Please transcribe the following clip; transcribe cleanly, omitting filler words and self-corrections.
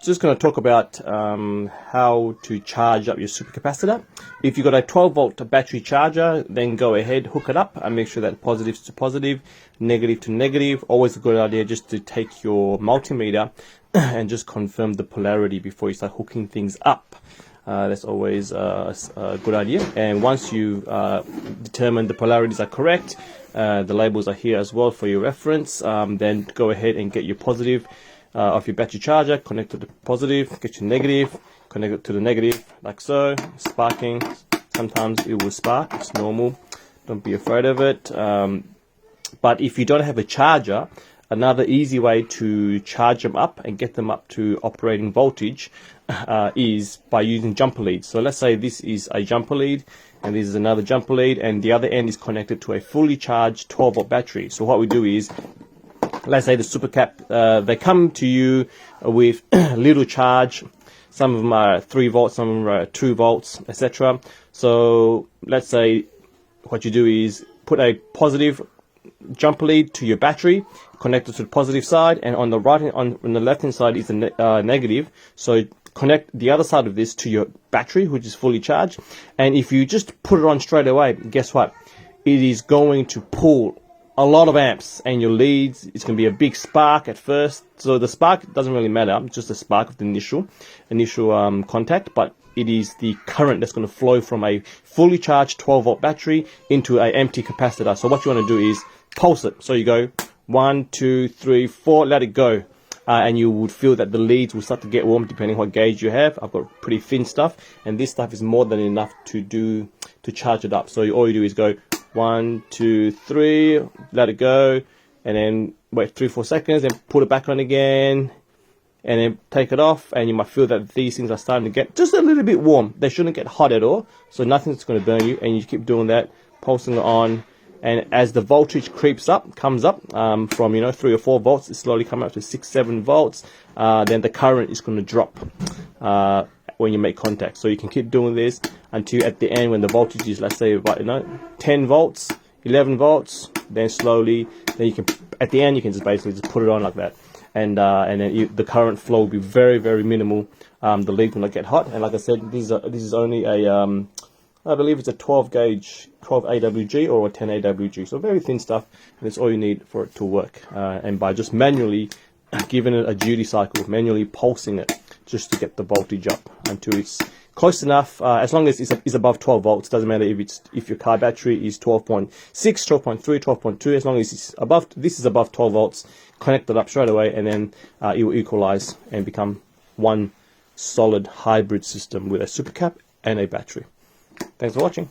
just going to talk about how to charge up your supercapacitor. If you've got a 12-volt battery charger, then go ahead, hook it up, and make sure that positive to positive, negative to negative. Always a good idea just to take your multimeter and just confirm the polarity before you start hooking things up. That's always a good idea. And once you determine the polarities are correct, the labels are here as well for your reference, then go ahead and get your positive of your battery charger, connect to the positive, get your negative, connect it to the negative, like so. Sparking, sometimes it will spark, it's normal, don't be afraid of it. But if you don't have a charger, another easy way to charge them up and get them up to operating voltage is by using jumper leads. So let's say this is a jumper lead and this is another jumper lead, and the other end is connected to a fully charged 12-volt battery. So what we do is, let's say the supercap, they come to you with little charge. Some of them are 3 volts, some of them are 2 volts, etc. So let's say what you do is put a positive jumper lead to your battery, connect it to the positive side, and on the on the left hand side is the negative. So connect the other side of this to your battery, which is fully charged. And if you just put it on straight away, guess what? It is going to pull a lot of amps, and your leads, it's going to be a big spark at first. So the spark doesn't really matter, just the spark of the initial contact, but it is the current that's going to flow from a fully charged 12-volt battery into an empty capacitor. So what you want to do is pulse it. So you go 1, 2, 3, 4, let it go. And you would feel that the leads will start to get warm depending what gauge you have. I've got pretty thin stuff, and this stuff is more than enough to charge it up. So all you do is go 1, 2, 3, let it go, and then wait 3-4 seconds, then put it back on again, and then take it off, and you might feel that these things are starting to get just a little bit warm. They shouldn't get hot at all, so nothing's going to burn you, and you keep doing that, pulsing it on. And as the voltage creeps up, comes up from 3 or 4 volts, it's slowly coming up to 6-7 volts. Then the current is going to drop when you make contact. So you can keep doing this until at the end, when the voltage is, let's say, about 10 volts, 11 volts. Then slowly, then you can at the end you can just basically just put it on like that, and then the current flow will be very, very minimal. The lead will not get hot. And like I said, this is only a I believe it's a 12 gauge, 12 AWG or a 10 AWG, so very thin stuff, and it's all you need for it to work. And by just manually giving it a duty cycle, manually pulsing it, just to get the voltage up until it's close enough. As long as it's above 12 volts, doesn't matter if your car battery is 12.6, 12.3, 12.2. As long as it's above, this is above 12 volts, connect it up straight away, and then it will equalize and become one solid hybrid system with a supercap and a battery. Thanks for watching.